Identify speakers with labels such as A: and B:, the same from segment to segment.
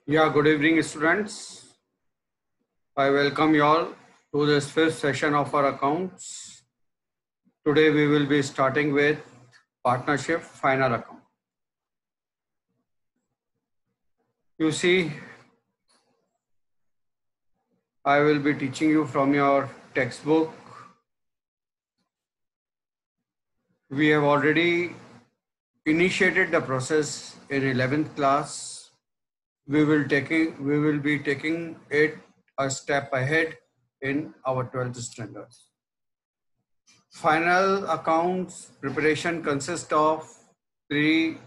A: Yeah, good evening, students. I welcome you all to this fifth session of our accounts. Today we will be starting with partnership final account. You see, I will be teaching you from your textbook. We have already initiated the process in 11th class. We will be taking it a step ahead in our 12th standard. Final accounts preparation consists of three,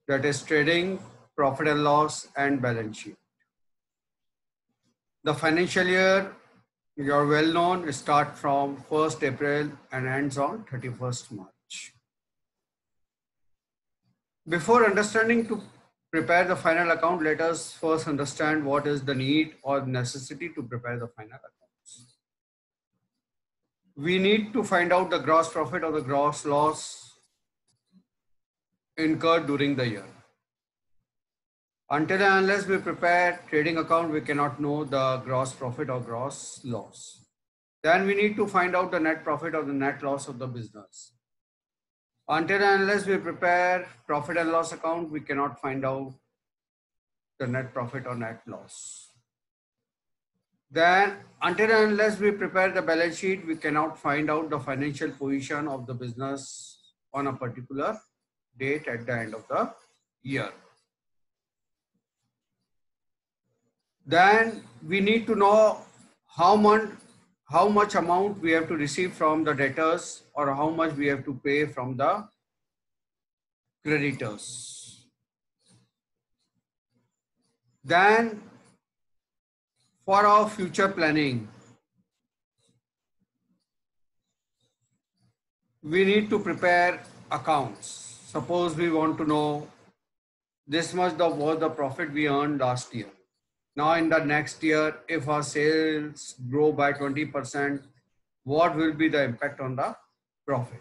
A: that is trading, profit and loss, and balance sheet. The financial year, you're well known, start from 1st April and ends on 31st March. Before understanding to prepare the final account, let us first understand what is the need or necessity to prepare the final accounts. We need to find out the gross profit or the gross loss incurred during the year. Until and unless we prepare trading account, we cannot know the gross profit or gross loss. Then we need to find out the net profit or the net loss of the business. Until and unless we prepare profit and loss account, we cannot find out the net profit or net loss. Then until and unless we prepare the balance sheet, we cannot find out the financial position of the business on a particular date at the end of the year. Then we need to know how much amount we have to receive from the debtors or how much we have to pay from the creditors. Then for our future planning, we need to prepare accounts. Suppose we want to know this much was the profit we earned last year. Now in the next year, if our sales grow by 20%, what will be the impact on the profit?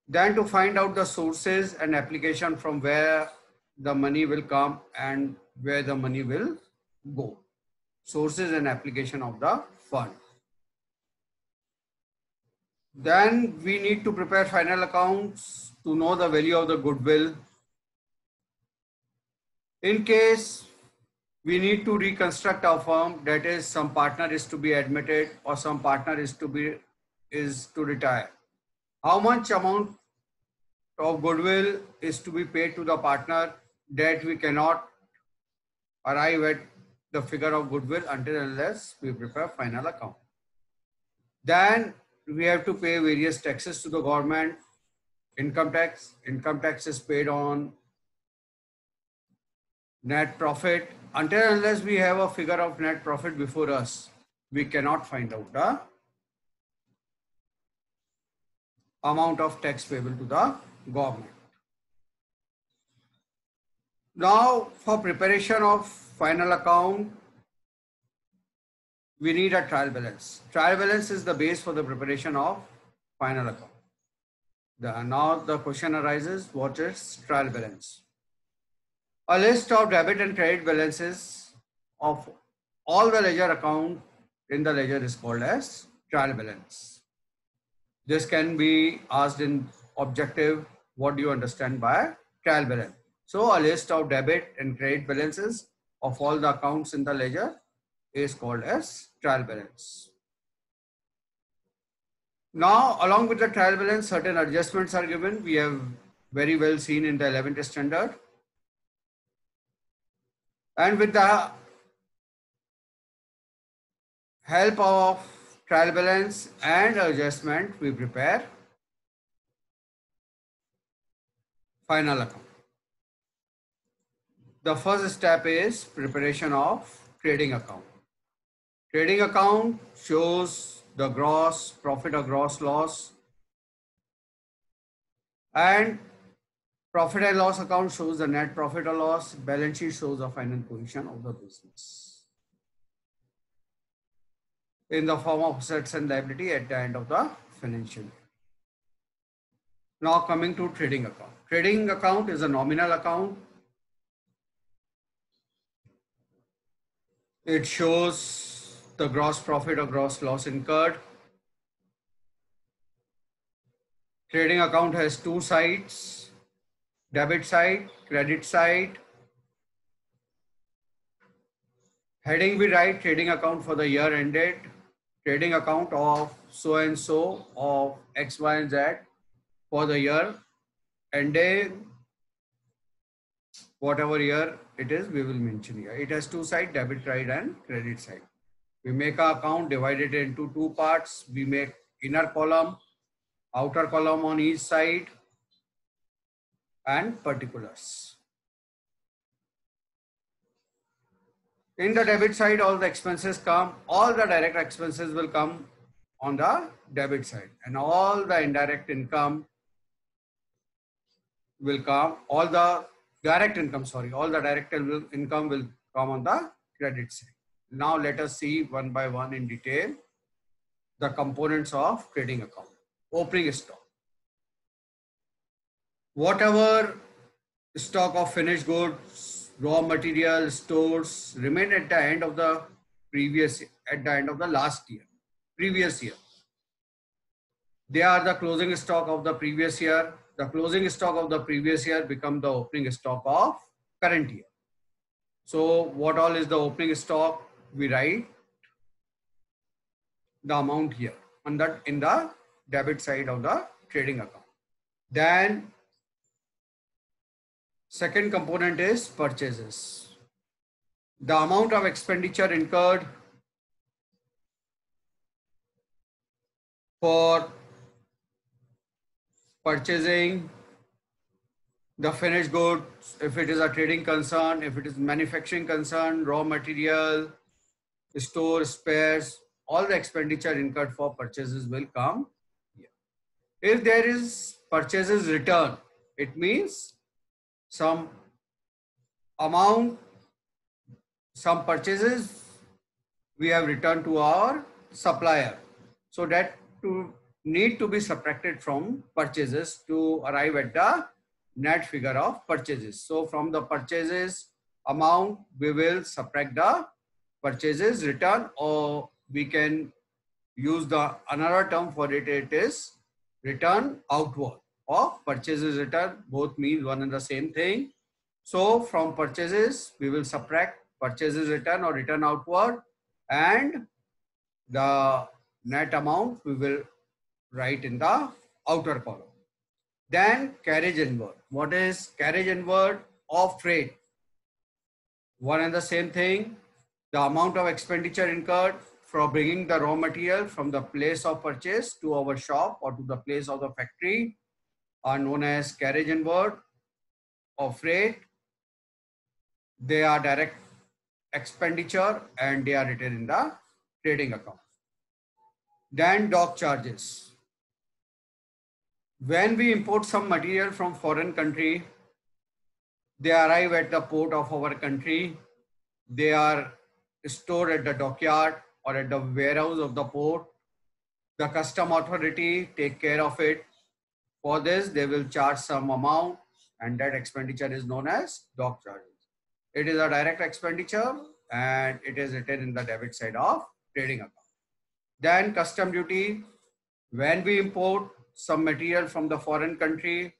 A: Then to find out the sources and application from where the money will come and where the money will go. Sources and application of the fund. Then we need to prepare final accounts to know the value of the goodwill. In case we need to reconstruct our firm, that is, some partner is to be admitted or some partner is to retire. How much amount of goodwill is to be paid to the partner, that we cannot arrive at the figure of goodwill until unless we prepare final account. Then we have to pay various taxes to the government. Income tax is paid on net profit. Until unless we have a figure of net profit before us, we cannot find out the amount of tax payable to the government. Now for preparation of final account, we need a trial balance. Trial balance is the base for the preparation of final account. Now the question arises, what is trial balance? A list of debit and credit balances of all the ledger account in the ledger is called as trial balance. This can be asked in objective, what do you understand by trial balance? So a list of debit and credit balances of all the accounts in the ledger is called as trial balance. Now, along with the trial balance, certain adjustments are given. We have very well seen in the 11th standard. And with the help of trial balance and adjustment, we prepare final account. The first step is preparation of trading account. Trading account shows the gross profit or gross loss, and profit and loss account shows the net profit or loss. Balance sheet shows the final position of the business in the form of assets and liability at the end of the financial year. Now coming to trading account. Trading account is a nominal account It shows the gross profit or gross loss incurred. Trading account has two sides, debit side, credit side. Heading we write trading account for the year ended, trading account of so and so of X, Y, and Z for the year ending, whatever year it is, we will mention here. It has two sides, debit side and credit side. We make our account divided into two parts. We make inner column, outer column on each side, and particulars. In the debit side, all the expenses come, all the direct expenses will come on the debit side, and all the indirect income will come, all the direct income will come on the credit side. Now let us see one by one in detail the components of trading account. Opening stock. Whatever stock of finished goods, raw material, stores remain at the end of the previous year. They are the closing stock of the previous year. The closing stock of the previous year become the opening stock of current year. So what all is the opening stock? We write the amount here in the debit side of the trading account. Then second component is purchases. The amount of expenditure incurred for purchasing the finished goods, if it is a trading concern, if it is manufacturing concern, raw material, store, spares, all the expenditure incurred for purchases will come here. If there is purchases return, it means some amount, some purchases we have returned to our supplier. So that need to be subtracted from purchases to arrive at the net figure of purchases. So from the purchases amount, we will subtract the purchases return, or we can use the another term for it. It is return outward or purchases return. Both mean one and the same thing. So from purchases, we will subtract purchases return or return outward, and the net amount we will write in the outer column. Then carriage inward. What is carriage inward of freight? One and the same thing. The amount of expenditure incurred for bringing the raw material from the place of purchase to our shop or to the place of the factory are known as carriage inward of freight. They are direct expenditure and they are written in the trading account. Then dock charges. When we import some material from foreign country, they arrive at the port of our country. They are stored at the dockyard or at the warehouse of the port. The custom authority take care of it. For this, they will charge some amount, and that expenditure is known as dock charges. It is a direct expenditure and it is written in the debit side of trading account. Then custom duty. When we import some material from the foreign country,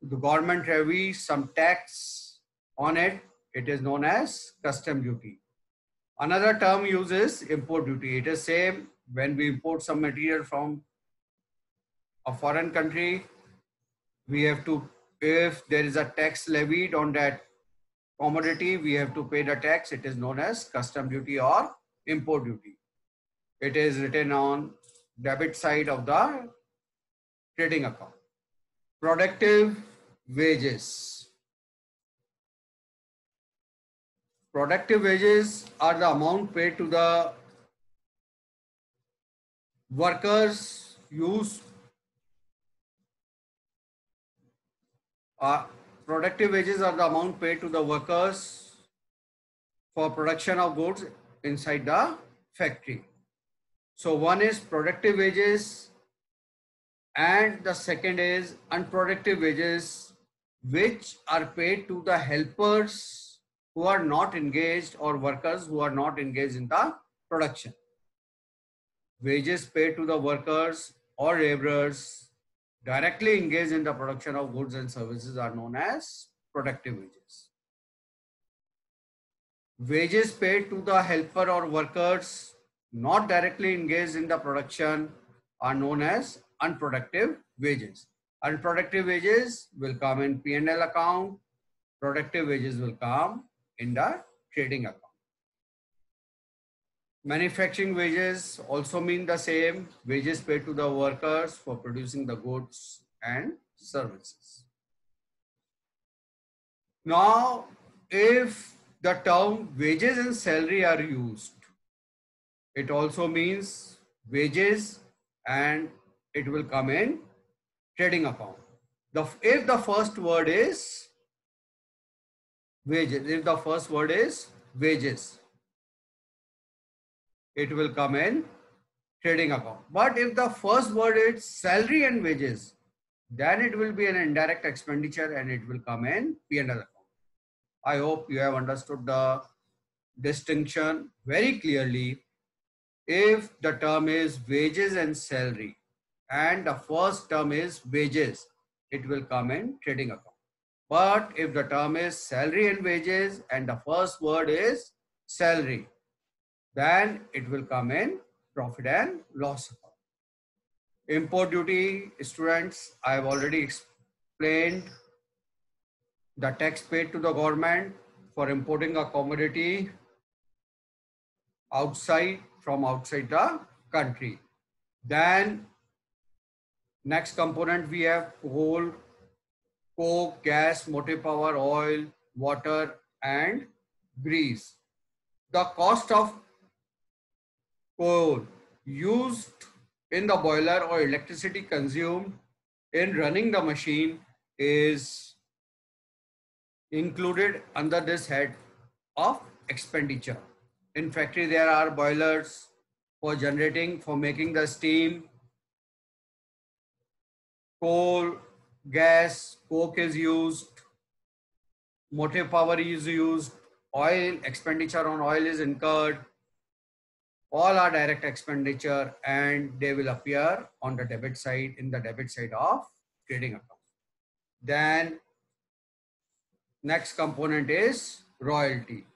A: the government levies some tax on it. It is known as custom duty. Another term uses import duty. It is same when we import some material from a foreign country, we have to, if there is a tax levied on that commodity, we have to pay the tax. It is known as custom duty or import duty. It is written on debit side of the trading account. Productive wages. Productive wages are the amount paid to the workers productive wages are the amount paid to the workers for production of goods inside the factory. So one is productive wages and the second is unproductive wages, which are paid to the helpers who are not engaged or workers who are not engaged in the production. Wages paid to the workers or laborers directly engaged in the production of goods and services are known as productive wages. Wages paid to the helper or workers not directly engaged in the production are known as unproductive wages. Unproductive wages will come in P&L account. Productive wages will come in the trading account. Manufacturing wages also mean the same, wages paid to the workers for producing the goods and services. Now, if the term wages and salary are used, it also means wages and it will come in trading account. If the first word is wages, if the first word is wages, it will come in trading account. But if the first word is salary and wages, then it will be an indirect expenditure and it will come in P&L account. I hope you have understood the distinction very clearly. If the term is wages and salary and the first term is wages, it will come in trading account. But if the term is salary and wages and the first word is salary, then it will come in profit and loss account. Import duty, students, I have already explained the tax paid to the government for importing a commodity from outside the country. Then next component we have coal, coke, gas, motive power, oil, water and grease. The cost of coal used in the boiler or electricity consumed in running the machine is included under this head of expenditure. In factory, there are boilers for generating, for making the steam. Coal, gas, coke is used. Motive power is used. Oil, expenditure on oil is incurred. All are direct expenditure and they will appear on the debit side, in the debit side of trading account. Then next component is royalty.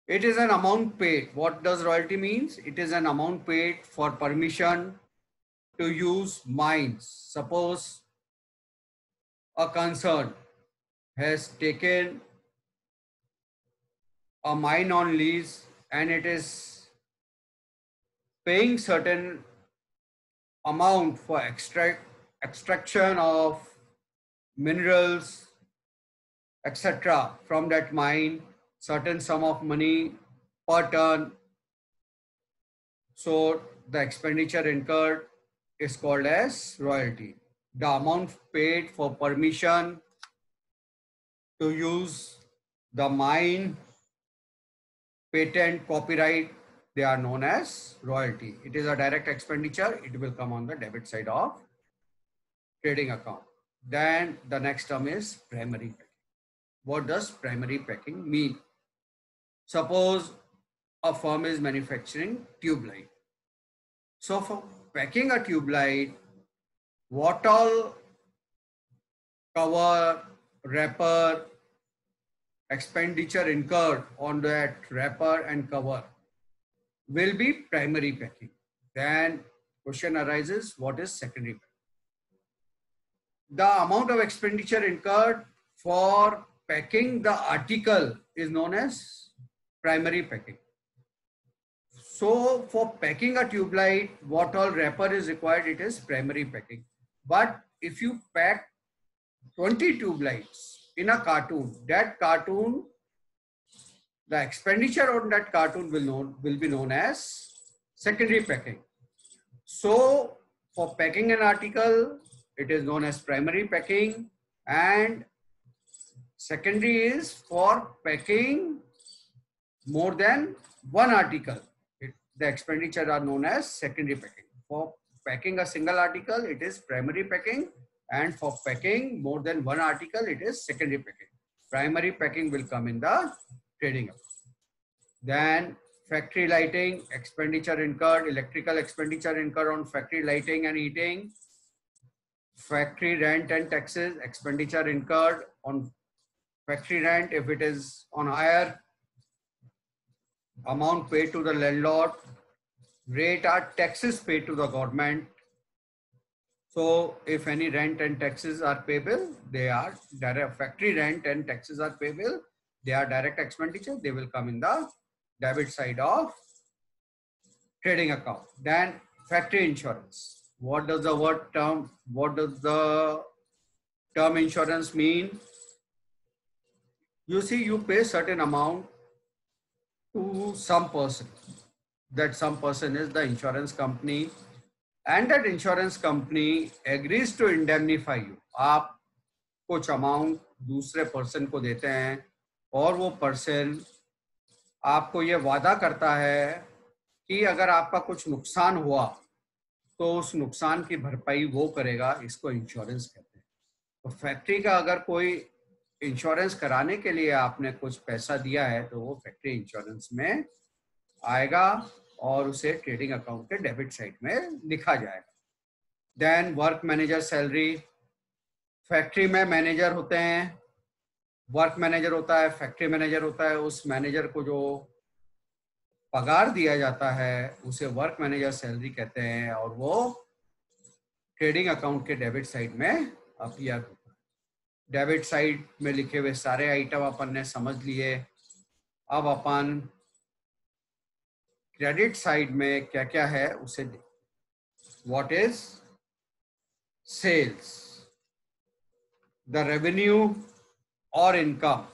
A: It is an amount paid. What does royalty means? It is an amount paid for permission to use mines. Suppose a concern has taken a mine on lease and it is paying certain amount for extraction of minerals, etc. from that mine, certain sum of money per ton. So the expenditure incurred is called as royalty. The amount paid for permission to use the mine, patent, copyright, they are known as royalty. It is a direct expenditure. It will come on the debit side of trading account. Then the next term is primary packing. What does primary packing mean? Suppose a firm is manufacturing tube light. So for packing a tube light, what all cover, wrapper, expenditure incurred on that wrapper and cover will be primary packing. Then question arises, what is secondary packing? The amount of expenditure incurred for packing the article is known as primary packing. So for packing a tube light, what all wrapper is required, it is primary packing. But if you pack 20 tube lights in a cartoon, that cartoon, the expenditure on that cartoon will be known as secondary packing. So for packing an article, it is known as primary packing, and secondary is for packing more than one article. The expenditure are known as secondary packing. For packing a single article, it is primary packing, and for packing more than one article, it is secondary packing. Primary packing will come in the trading account. Then factory lighting, expenditure incurred, electrical expenditure incurred on factory lighting and heating. Factory rent and taxes, expenditure incurred on factory rent if it is on hire. Amount paid to the landlord. Rate are taxes paid to the government. So if any rent and taxes are payable, they are direct. Factory rent and taxes are payable, they are direct expenditure, they will come in the debit side of trading account. Then factory insurance. What does the term insurance mean? You see, you pay certain amount to some person. That some person is the insurance company, and that insurance company agrees to indemnify you. आप कुछ amount दूसरे person को देते हैं और वो person आपको ये वादा करता है कि अगर आपका कुछ नुकसान हुआ तो उस नुकसान की भरपाई वो करेगा। इसको इंश्योरेंस कहते हैं। तो फैक्ट्री का अगर कोई इंश्योरेंस कराने के लिए आपने कुछ पैसा दिया है तो वो फैक्ट्री इंश्योरेंस में आएगा और उसे ट्रेडिंग अकाउंट के डेबिट साइड में लिखा जाएगा। Then work manager salary. Factory में मैनेजर होते हैं, वर्क मैनेजर होता है, फैक्ट्री मैनेजर होता है। उस मैनेजर को जो पगार दिया जाता है उसे वर्क मैनेजर सैलरी कहते हैं और वो ट्रेडिंग अकाउंट के डेबिट साइड में अपीयर होता है। डेबिट साइड में लिखे हुए सारे आइटम अपन ने समझ लिए। अब अपन क्रेडिट साइड में क्या क्या है उसे देखें। What is sales? The revenue और income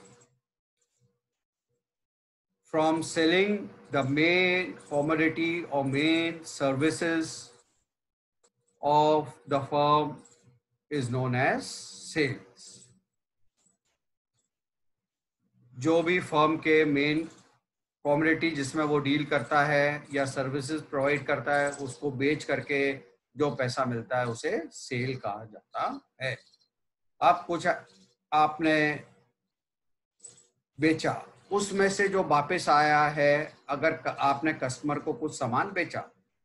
A: from selling the main commodity or main services of the firm is known as sales. जो भी फर्म के मेन कमोडिटी जिसमें वो डील करता है या सर्विसेज प्रोवाइड करता है उसको बेच करके जो पैसा मिलता है उसे सेल कहा जाता है। अब कुछ आपने बेचा, उसमें से जो वापस आया है, अगर आपने कस्टमर को कुछ सामान बेचा,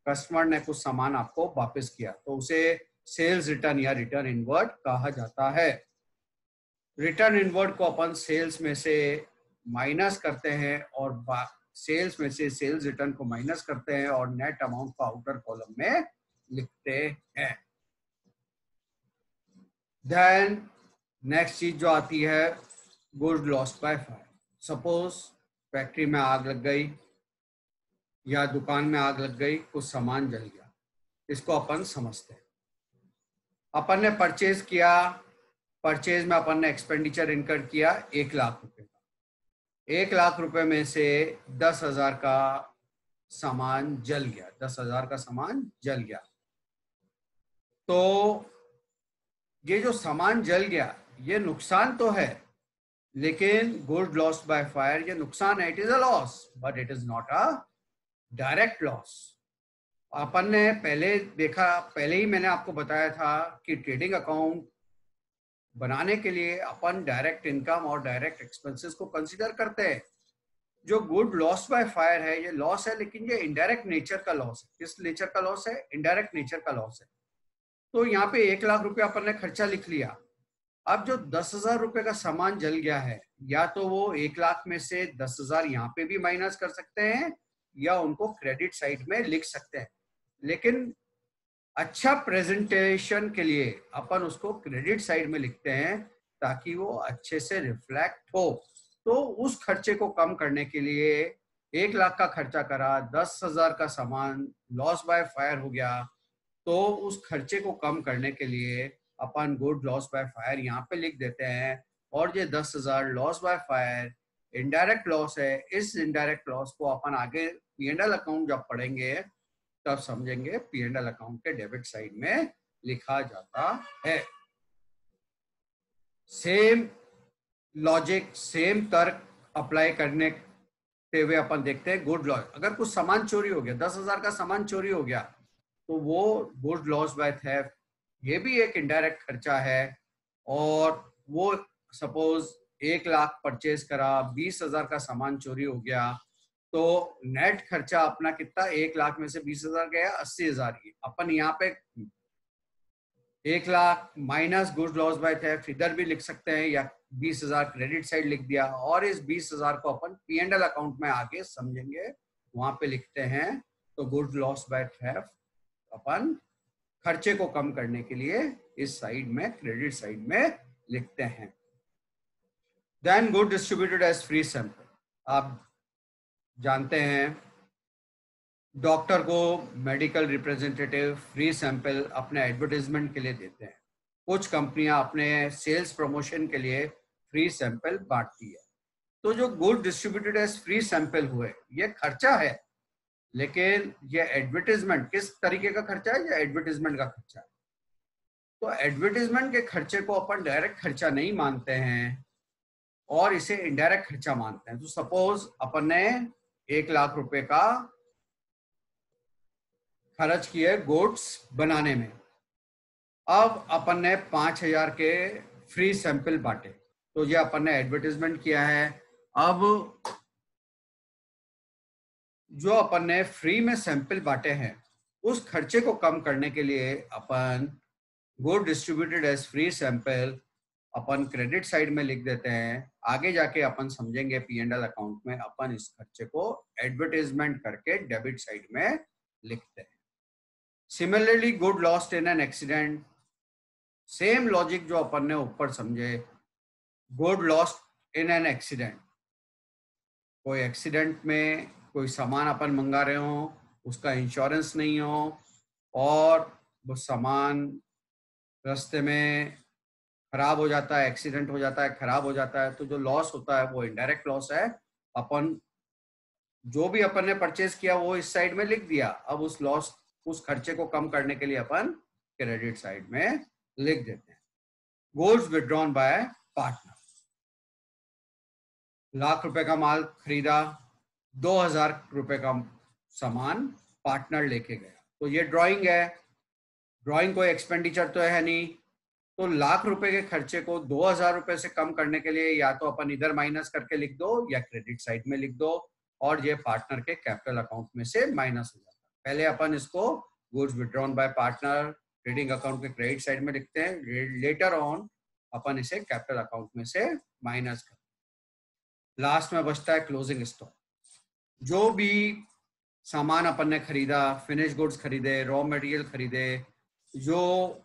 A: कस्टमर ने कुछ सामान आपको वापस किया तो उसे सेल्स रिटर्न या रिटर्न इनवर्ड कहा जाता है। रिटर्न इनवर्ड को अपन सेल्स में से माइनस करते हैं और सेल्स में से सेल्स रिटर्न को माइनस करते हैं और नेट अमाउंट को आउटर कॉलम में लिखते हैं। देन नेक्स्ट चीज जो आती है good lost by fire. Suppose factory में आग लग गई या दुकान में आग लग गई, कुछ सामान जल गया, इसको अपन समझते हैं। अपन ने परचेज किया, परचेज में अपन ने एक्सपेंडिचर इनकर किया 1 लाख रुपए का। 1 लाख रुपए में से 10,000 का सामान जल गया, 10,000 का सामान जल गया। तो ये जो सामान जल गया ये नुकसान तो है, लेकिन गुड लॉस बाय फायर ये नुकसान है, it is a loss but it is not a direct loss. अपन ने पहले देखा, पहले ही मैंने आपको बताया था कि ट्रेडिंग अकाउंट बनाने के लिए अपन डायरेक्ट इनकम और डायरेक्ट एक्सपेंसेस को कंसीडर करते हैं। जो गुड लॉस बाय फायर है ये लॉस है, लेकिन ये इनडायरेक्ट नेचर का लॉस है। किस नेचर का लॉस है? इनडायरेक्ट नेचर का लॉस है। तो यहाँ पे 1 लाख रुपए अपन ने खर्चा लिख लिया। अब जो 10,000 रुपए का सामान जल गया है, या तो वो 1 लाख में से 10,000 यहाँ पे भी माइनस कर सकते हैं या उनको क्रेडिट साइड में लिख सकते हैं, लेकिन अच्छा प्रेजेंटेशन के लिए अपन उसको क्रेडिट साइड में लिखते हैं ताकि वो अच्छे से रिफ्लेक्ट हो। तो उस खर्चे को कम करने के लिए 1 लाख का खर्चा करा, 10,000 का सामान लॉस बाय फायर हो गया, तो उस खर्चे को कम करने के लिए अपन गुड लॉस बाय फायर यहाँ पे लिख देते हैं। और ये 10,000 loss by fire indirect loss है। इस इनडायरेक्ट लॉस को अपन आगे P&L अकाउंट जब पढ़ेंगे तब समझेंगे P&L अकाउंट के डेबिट साइड में लिखा जाता है। सेम लॉजिक, सेम तर्क अप्लाई करने के हुए अपन देखते हैं गुड लॉस। अगर कुछ सामान चोरी हो गया, 10,000 का सामान चोरी हो गया, तो वो गुड लॉस बाय थेफ्ट, ये भी एक इनडायरेक्ट खर्चा है। और वो सपोज 1 लाख परचेज करा, 20,000 का सामान चोरी हो गया, तो नेट खर्चा अपना कितना, 1 लाख में से 20,000 गया, 80,000 ही। अपन यहाँ पे 1 lakh minus goods loss by theft इधर भी लिख सकते हैं, या 20,000 क्रेडिट साइड लिख दिया, और इस 20,000 को अपन P&L अकाउंट में आगे समझेंगे, वहां पे लिखते हैं। तो गुड्स लॉस बाय थेफ्ट अपन खर्चे को कम करने के लिए इस साइड में, क्रेडिट साइड में लिखते हैं। Then good distributed as free sample. आप जानते हैं डॉक्टर को मेडिकल रिप्रेजेंटेटिव फ्री सैंपल अपने एडवर्टाइजमेंट के लिए देते हैं। कुछ कंपनियां अपने सेल्स प्रमोशन के लिए फ्री सैंपल बांटती है। तो जो good distributed as free sample हुए, ये खर्चा है, लेकिन ये एडवर्टाइजमेंट किस तरीके का खर्चा है? ये एडवर्टाइजमेंट का खर्चा है। तो एडवर्टाइजमेंट के खर्चे को अपन डायरेक्ट खर्चा नहीं मानते हैं और इसे इनडायरेक्ट खर्चा मानते हैं। तो सपोज अपन ने 1 लाख रुपए का खर्च किए गुड्स बनाने में, अब अपन ने 5,000 के फ्री सैंपल बांटे, तो ये अपन ने एडवर्टाइजमेंट किया है। अब जो अपन ने फ्री में सैंपल बांटे हैं, उस खर्चे को कम करने के लिए अपन good distributed as free sample अपन क्रेडिट साइड में लिख देते हैं। आगे जाके अपन समझेंगे P&L अकाउंट में अपन इस खर्चे को एडवर्टाइजमेंट करके डेबिट साइड में लिखते हैं। Similarly good lost in an accident, same logic जो अपन ने ऊपर समझे। Good lost in an accident, कोई एक्सीडेंट में कोई सामान अपन मंगा रहे हो, उसका इंश्योरेंस नहीं हो और वो सामान रास्ते में खराब हो जाता है, एक्सीडेंट हो जाता है, खराब हो जाता है, तो जो लॉस होता है वो इनडायरेक्ट लॉस है। अपन जो भी अपन ने परचेज किया वो इस साइड में लिख दिया। अब उस लॉस, उस खर्चे को कम करने के लिए अपन क्रेडिट साइड में लिख देते हैं। Goals withdrawn bye partner, lakh रुपए का माल खरीदा, 2,000 रुपए का सामान पार्टनर लेके गया, तो ये ड्राइंग है। ड्राइंग कोई एक्सपेंडिचर तो है नहीं, तो लाख रुपए के खर्चे को 2,000 रुपए से कम करने के लिए या तो अपन इधर माइनस करके लिख दो या क्रेडिट साइड में लिख दो, और ये पार्टनर के कैपिटल अकाउंट में से माइनस हो जाता है। पहले अपन इसको goods withdrawn bye partner trading account के क्रेडिट साइड में लिखते हैं, लेटर ऑन अपन इसे कैपिटल अकाउंट में से माइनस करते हैं। लास्ट में बचता है क्लोजिंग स्टॉक। जो भी सामान अपन ने खरीदा, फिनिश गुड्स खरीदे, रॉ मटेरियल खरीदे, जो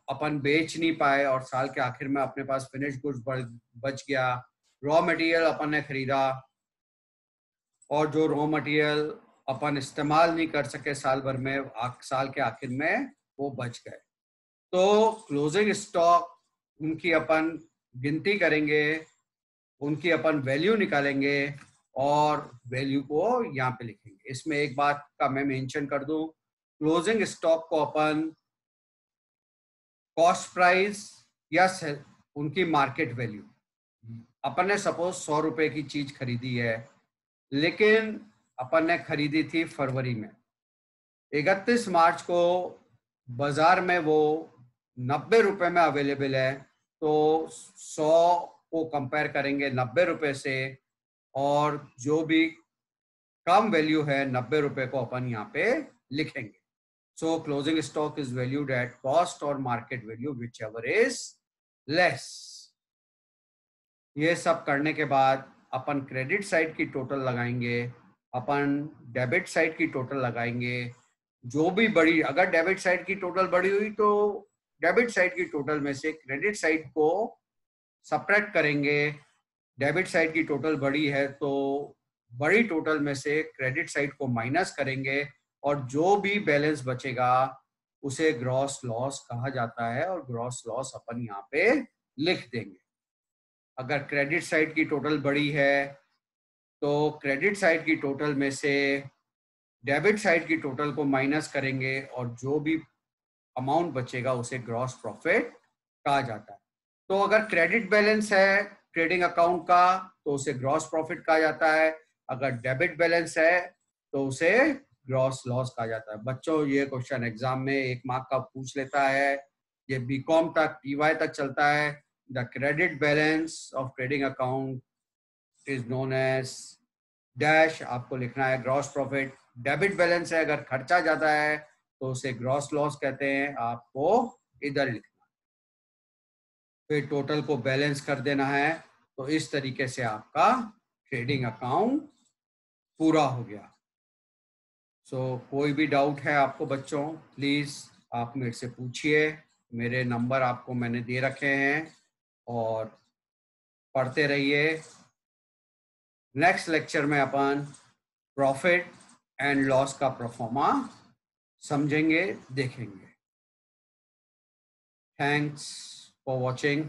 A: अपन बेच नहीं पाए और साल के आखिर में अपने पास फिनिश गुड्स बच गया, रॉ मटेरियल अपन ने खरीदा और जो रॉ मटेरियल अपन इस्तेमाल नहीं कर सके साल भर में, साल के आखिर में वो बच गए, तो क्लोजिंग स्टॉक उनकी अपन गिनती करेंगे, उनकी अपन वैल्यू निकालेंगे और वैल्यू को यहाँ पे लिखेंगे। इसमें एक बात का मैं मेंशन कर दूं, क्लोजिंग स्टॉक को अपन कॉस्ट प्राइस या उनकी मार्केट वैल्यू, अपन ने सपोज 100 रुपए की चीज खरीदी है, लेकिन अपन ने खरीदी थी फरवरी में, 31 मार्च को बाजार में वो 90 रुपए में अवेलेबल है, तो 100 को कंपेयर करेंगे 90 रुपए से, और जो भी कम वैल्यू है 90 रुपए को अपन यहाँ पे लिखेंगे। So closing stock is valued at cost और market value whichever is less. ये सब करने के बाद अपन क्रेडिट साइड की टोटल लगाएंगे, अपन डेबिट साइड की टोटल लगाएंगे। जो भी बड़ी, अगर डेबिट साइड की टोटल बड़ी हुई तो डेबिट साइड की टोटल में से क्रेडिट साइड को सब्ट्रैक्ट करेंगे। डेबिट साइड की टोटल बड़ी है तो बड़ी टोटल में से क्रेडिट साइड को माइनस करेंगे, और जो भी बैलेंस बचेगा उसे ग्रॉस लॉस कहा जाता है, और ग्रॉस लॉस अपन यहाँ पे लिख देंगे। अगर क्रेडिट साइड की टोटल बड़ी है तो क्रेडिट साइड की टोटल में से डेबिट साइड की टोटल को माइनस करेंगे, और जो भी अमाउंट बचेगा उसे ग्रॉस प्रॉफिट कहा जाता है। तो अगर क्रेडिट बैलेंस है ट्रेडिंग अकाउंट का तो उसे ग्रॉस प्रॉफिट कहा जाता है, अगर डेबिट बैलेंस है तो उसे ग्रॉस लॉस कहा जाता है। बच्चों, ये क्वेश्चन एग्जाम में 1 मार्क का पूछ लेता है, ये बीकॉम तक, टीवाई तक चलता है। The credit balance of trading account is known as dash, आपको लिखना है ग्रॉस प्रॉफिट। डेबिट बैलेंस है, अगर खर्चा जाता है तो उसे ग्रॉस लॉस कहते हैं, आपको इधर लिखना है। फिर टोटल को बैलेंस कर देना है। तो इस तरीके से आपका ट्रेडिंग अकाउंट पूरा हो गया। कोई भी डाउट है आपको बच्चों, प्लीज आप मेरे से पूछिए। मेरे नंबर आपको मैंने दे रखे हैं और पढ़ते रहिए। नेक्स्ट लेक्चर में अपन प्रॉफिट एंड लॉस का प्रोफॉर्मा समझेंगे, देखेंगे। Thanks for watching.